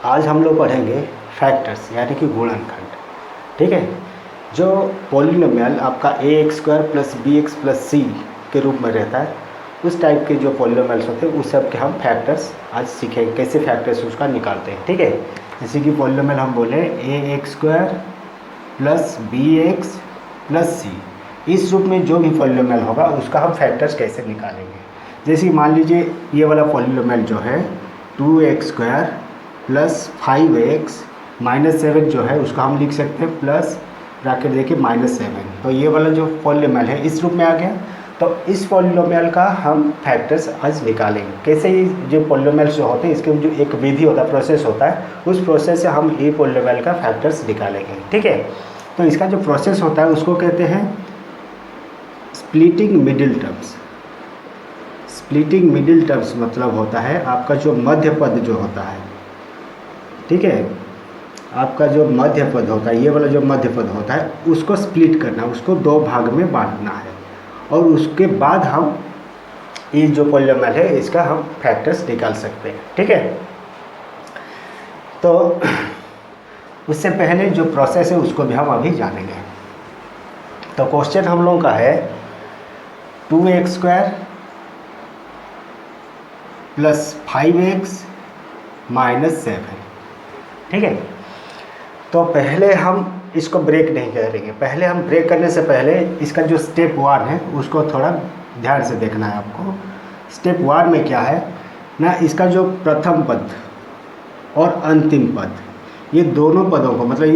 आज हम लोग पढ़ेंगे फैक्टर्स यानी कि गुणनखंड। ठीक है, जो पॉलिनोमियल आपका ax² + bx + c के रूप में रहता है, उस टाइप के जो पॉलिनोमियल्स होते हैं उस सब के हम फैक्टर्स आज सीखेंगे, कैसे फैक्टर्स उसका निकालते हैं। ठीक है, जैसे कि पॉलिनोमियल हम बोले ax² + bx + c, इस रूप में जो भी पॉलिनोमियल होगा उसका हम फैक्टर्स कैसे निकालेंगे। जैसे मान लीजिए ये वाला पॉलिनोमियल जो है 2x² + 5x - 7 जो है उसका हम लिख सकते हैं प्लस ब्रैकेट देखिए -7। तो ये वाला जो पॉलिनोमियल है इस रूप में आ गया। तो इस पॉलिनोमियल का हम फैक्टर्स आज निकालेंगे। कैसे ये जो पॉलिनोमियल्स जो होते हैं इसके जो एक विधि होता है, प्रोसेस होता है, उस प्रोसेस से हम ये पॉलिनोमियल का फैक्टर्स निकालेंगे। ठीक है, तो इसका जो प्रोसेस होता है उसको कहते हैं splitting middle terms. Splitting middle terms मतलब होता है आपका जो मध्य पद जो होता है, ठीक है, आपका जो मध्य पद होता है, ये वाला जो मध्य पद होता है उसको स्प्लिट करना, उसको दो भाग में बांटना है, और उसके बाद हम ये जो पॉलिनोमियल है इसका हम फैक्टर्स निकाल सकते हैं। ठीक है, तो उससे पहले जो प्रोसेस है उसको भी हम अभी जानेंगे। तो क्वेश्चन हम लोगों का है 2x² + 5x - 7। ठीक है, तो पहले हम इसको ब्रेक नहीं करेंगे। पहले हम ब्रेक करने से पहले इसका जो स्टेप 1 है उसको थोड़ा ध्यान से देखना है आपको। स्टेप 1 में क्या है ना, इसका जो प्रथम पद और अंतिम पद, ये दोनों पदों को मतलब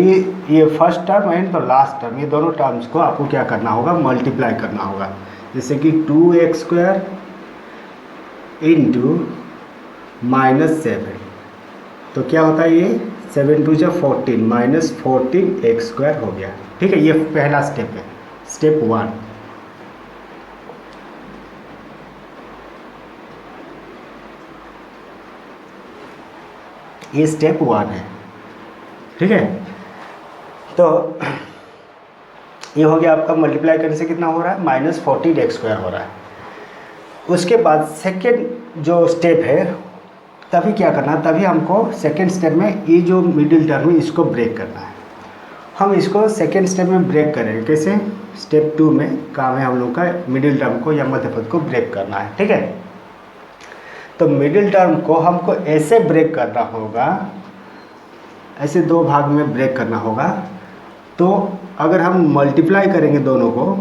ये फर्स्ट टर्म एंड तो लास्ट टर्म, ये दोनों टर्म्स को आपको क्या करना होगा, मल्टीप्लाई करना होगा। जैसे कि 2x² × -7, तो क्या होता है ये 7 × 2 = 14 - 14x² हो गया। ठीक है, ये पहला स्टेप है, स्टेप 1। ये स्टेप 1 है। ठीक है, तो ये हो गया आपका, मल्टीप्लाई करने से कितना हो रहा है, -14x² हो रहा है। उसके बाद सेकेंड जो स्टेप है, तभी क्या करना है, तभी हमको सेकेंड स्टेप में ये जो मिडिल टर्म है इसको ब्रेक करना है। हम इसको सेकेंड स्टेप में ब्रेक करेंगे। कैसे, स्टेप 2 में काम है हम लोग का मिडिल टर्म को या मध्य पद को ब्रेक करना है। ठीक है, तो मिडिल टर्म को हमको ऐसे ब्रेक करना होगा, ऐसे दो भाग में ब्रेक करना होगा। तो अगर हम मल्टीप्लाई करेंगे दोनों को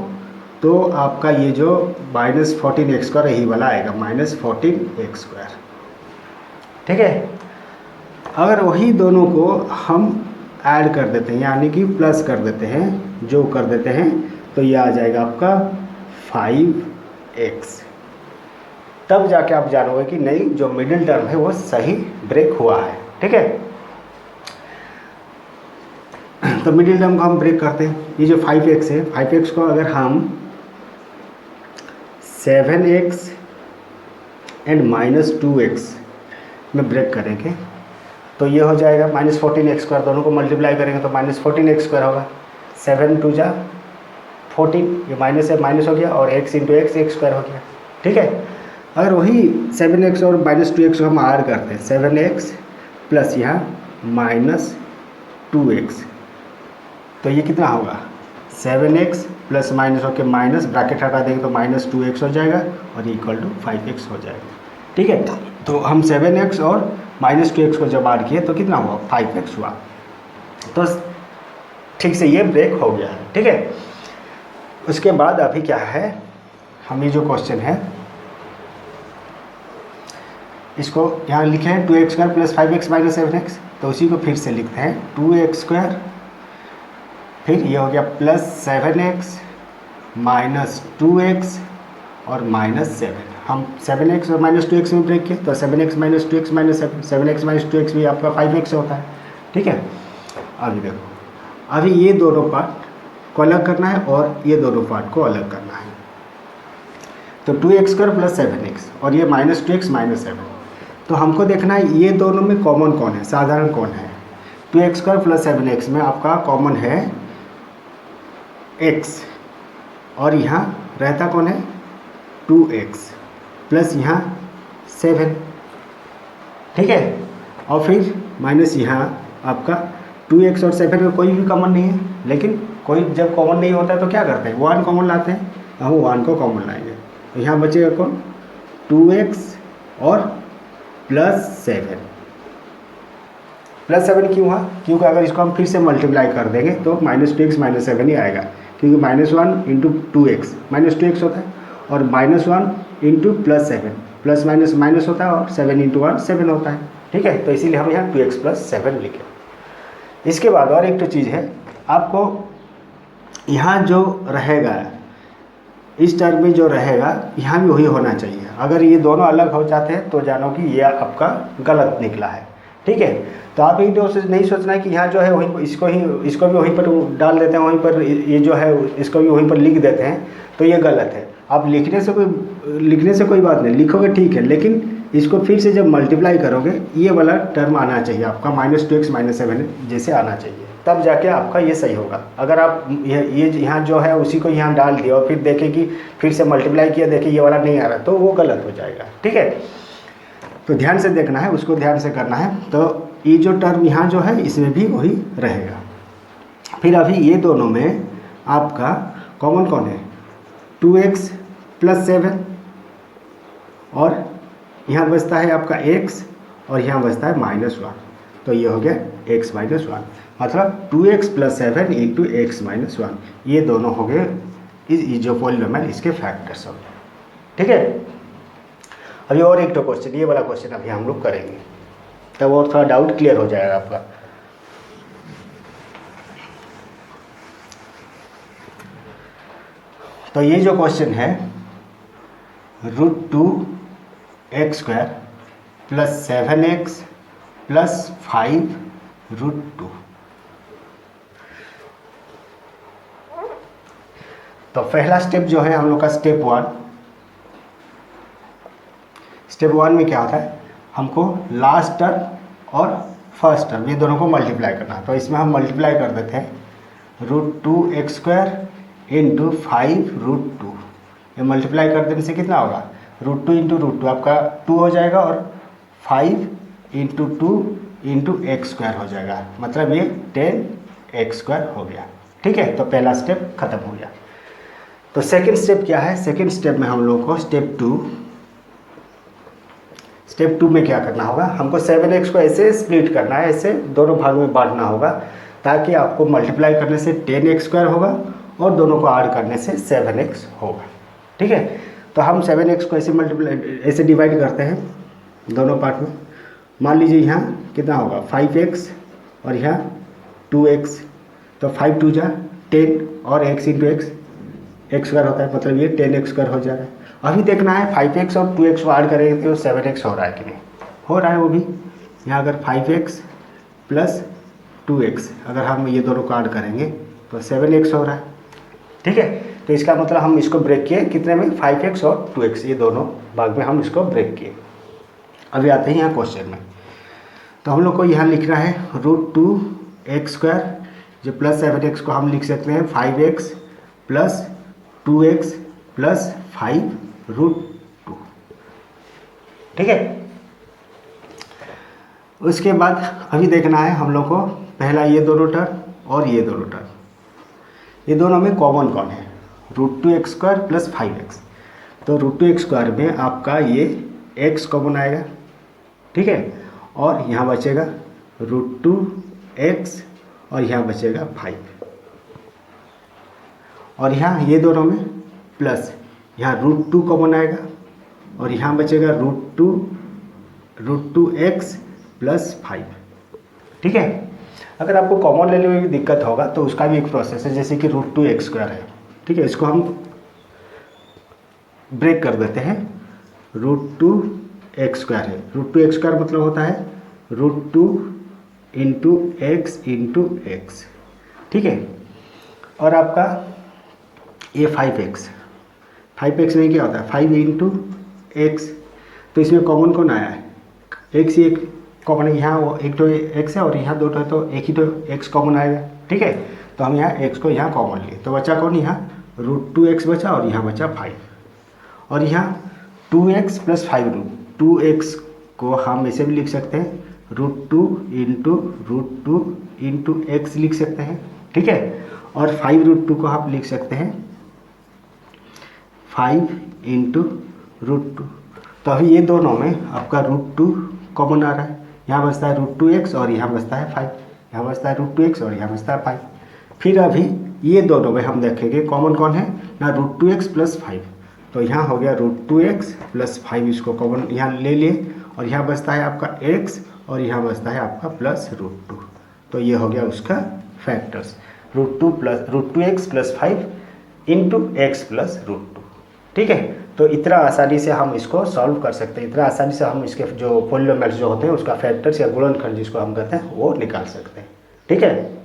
तो आपका ये जो -14x² यही वाला आएगा, -14x²। ठीक है, अगर वही दोनों को हम ऐड कर देते हैं यानी कि प्लस कर देते हैं, जो कर देते हैं, तो ये आ जाएगा आपका 5x। तब जाके आप जानोगे कि नहीं, जो मिडिल टर्म है वो सही ब्रेक हुआ है। ठीक है, तो मिडिल टर्म को हम ब्रेक करते हैं। ये जो 5x है, 5x को अगर हम 7x एंड -2x में ब्रेक करेंगे तो ये हो जाएगा -14x²। दोनों को मल्टीप्लाई करेंगे तो -14x² होगा। 7 × 2 = 14, ये माइनस है माइनस हो गया, और x × x x² हो गया। ठीक है, अगर वही 7x और -2x को हम ऐड करते हैं, 7x प्लस यहाँ -2x, तो ये कितना होगा, 7x प्लस माइनस होकर माइनस, ब्रैकेट हटा देंगे तो -2x हो जाएगा और इक्वल टू 5x हो जाएगा। ठीक है, तो हम 7x और -2x को जब ऐड किए तो कितना हुआ, 5x हुआ। तो ठीक से ये ब्रेक हो गया है। ठीक है, उसके बाद अभी क्या है, हम ये जो क्वेश्चन है इसको यहाँ लिखे हैं 2x² + 5x - 7x, तो उसी को फिर से लिखते हैं 2x², फिर ये हो गया +7x - 2x और -7। हम 7x और -2x में ब्रेक किए तो 7x - 2x - 7, 7x - 2x भी आपका 5x होता है। ठीक है, अभी देखो, अभी ये दोनों पार्ट को अलग करना है और ये दोनों पार्ट को अलग करना है। तो 2x² + 7x और ये -2x - 7, तो हमको देखना है ये दोनों में कॉमन कौन है, साधारण कौन है। 2x² + 7x में आपका कॉमन है x, और यहाँ रहता कौन है 2x प्लस यहाँ 7। ठीक है, और फिर माइनस यहाँ आपका 2x और 7 में कोई भी कॉमन नहीं है, लेकिन कोई जब कॉमन नहीं होता है तो क्या करते हैं, 1 कॉमन लाते हैं, हम 1 को कॉमन लाएंगे। तो यहाँ बचेगा कौन, 2x और +7। +7 क्यों हुआ, क्योंकि अगर इसको हम फिर से मल्टीप्लाई कर देंगे तो -2x -7 ही आएगा, क्योंकि -1 इंटू 2x -2x होता है, और -1 इंटू +7 प्लस माइनस माइनस होता है, और 7 इंटू 1 7 होता है। ठीक है, तो इसीलिए हम यहाँ 2x + 7 लिखे। इसके बाद और एक तो चीज़ है, आपको यहाँ जो रहेगा इस टर्म में जो रहेगा यहाँ भी वही होना चाहिए। अगर ये दोनों अलग हो जाते हैं तो जानो कि ये आपका गलत निकला है। ठीक है, तो आप एक नहीं सोचना है कि यहाँ जो है वहीं इसको भी वहीं पर डाल देते हैं, वहीं पर ये जो है इसको भी वहीं पर लिख देते हैं, तो ये गलत है। आप लिखने से कोई बात नहीं, लिखोगे ठीक है, लेकिन इसको फिर से जब मल्टीप्लाई करोगे ये वाला टर्म आना चाहिए आपका, -2x -7 जैसे आना चाहिए, तब जाके आपका ये सही होगा। अगर आप ये यहाँ जो है उसी को यहाँ डाल दिया और फिर देखें कि फिर से मल्टीप्लाई किया, देखें ये वाला नहीं आ रहा, तो वो गलत हो जाएगा। ठीक है, तो ध्यान से देखना है, उसको ध्यान से करना है। तो ये जो टर्म यहाँ जो है इसमें भी वही रहेगा। फिर अभी ये दोनों में आपका कॉमन कौन है, 2x + 7, और यहाँ बचता है आपका x, और यहाँ बचता है -1, तो ये हो गया x - 1, मतलब 2x + 7 इंटू x - 1, ये दोनों हो गए इस जो पॉलीनोमियल इसके फैक्टर्स हो गए। ठीक है, अभी और एक तो क्वेश्चन, ये वाला क्वेश्चन अभी हम लोग करेंगे, तब और थोड़ा डाउट क्लियर हो जाएगा आपका। तो ये जो क्वेश्चन है, √2x² + 7x + 5√2। तो पहला स्टेप जो है हम लोग का स्टेप 1 में क्या होता है, हमको लास्ट टर्म और फर्स्ट टर्म ये दोनों को मल्टीप्लाई करना है। तो इसमें हम मल्टीप्लाई कर देते हैं, √2x² इंटू 5√2, ये मल्टीप्लाई कर देने से कितना होगा, √2 इंटू √2 आपका 2 हो जाएगा, और 5 इंटू 2 इंटू x² हो जाएगा, मतलब ये 10x² हो गया। ठीक है, तो पहला स्टेप खत्म हो गया। तो सेकंड स्टेप क्या है, सेकंड स्टेप में हम लोग को स्टेप 2 में क्या करना होगा, हमको 7x को ऐसे स्प्लिट करना है, ऐसे दोनों भाग में बांटना होगा, ताकि आपको मल्टीप्लाई करने से 10x² होगा और दोनों को ऐड करने से 7x होगा। ठीक है, तो हम 7x को ऐसे डिवाइड करते हैं दोनों पार्ट में। मान लीजिए यहाँ कितना होगा, 5x और यहाँ 2x, तो 5 2 जा 10 और x इंटू x² होता है, मतलब ये 10x² हो जा रहा है। अभी देखना है 5x और 2x को ऐड करेंगे तो 7x हो रहा है कि नहीं, हो रहा है वो भी। यहाँ अगर 5x + 2x अगर हम ये दोनों को ऐड करेंगे तो 7x हो रहा है। ठीक है, तो इसका मतलब हम इसको ब्रेक किए कितने में, 5x और 2x, ये दोनों भाग में हम इसको ब्रेक किए। अभी आते हैं यहाँ क्वेश्चन में, तो हम लोग को यहाँ लिखना है √2x² जो +7x को हम लिख सकते हैं 5x + 2x + 5√2। ठीक है, उसके बाद अभी देखना है हम लोग को पहला ये दोनों टर्म और ये दोनों टर्म, ये दोनों में कॉमन कौन है, √2x² + 5x। तो √2x² में आपका ये x कॉमन आएगा। ठीक है, और यहाँ बचेगा √2x और यहाँ बचेगा 5, और यहाँ ये दोनों में प्लस, यहाँ √2 कॉमन आएगा और यहाँ बचेगा √2x + 5। ठीक है, अगर आपको कॉमन लेने में भी दिक्कत होगा तो उसका भी एक प्रोसेस है, जैसे कि √2x² है। ठीक है, इसको हम ब्रेक कर देते हैं, √2x² है, √2x² मतलब होता है √2 इंटू x इंटू x। ठीक है, और आपका ये 5x में क्या होता है, 5 इंटू x, तो इसमें कॉमन कौन आया है, x ही एक कॉमन है, यहाँ एक तो x है और यहाँ दो तो एक ही तो x कॉमन आएगा। ठीक है, तो हम यहाँ x को यहाँ कॉमन लिए, तो बचा कौन, यहाँ √2x बचा और यहाँ बचा 5, और यहाँ 2x + 5√2। 2x को हम ऐसे भी लिख सकते हैं √2 x लिख सकते हैं, ठीक है। और 5√2 को आप लिख सकते हैं 5 × √2। तो अभी ये दोनों में आपका √2 कॉमन आ रहा है, यहाँ बचता है √2x और यहाँ बचता है 5, यहाँ बचता है √2x और यहाँ बचता है 5। फिर अभी ये दोनों में हम देखेंगे कॉमन कौन है ना, √2x + 5। तो यहाँ हो गया √2x + 5, इसको कॉमन यहाँ ले लिए और यहाँ बचता है आपका x और यहाँ बचता है आपका +√2। तो ये हो गया उसका फैक्टर्स, √2x + 5 × x + √2, ठीक है। तो इतना आसानी से हम इसको सॉल्व कर सकते हैं, इतना आसानी से हम इसके जो पॉलिनोमियल्स जो होते हैं उसका फैक्टर्स या गुणनखंड जिसको हम कहते हैं वो निकाल सकते हैं, ठीक है।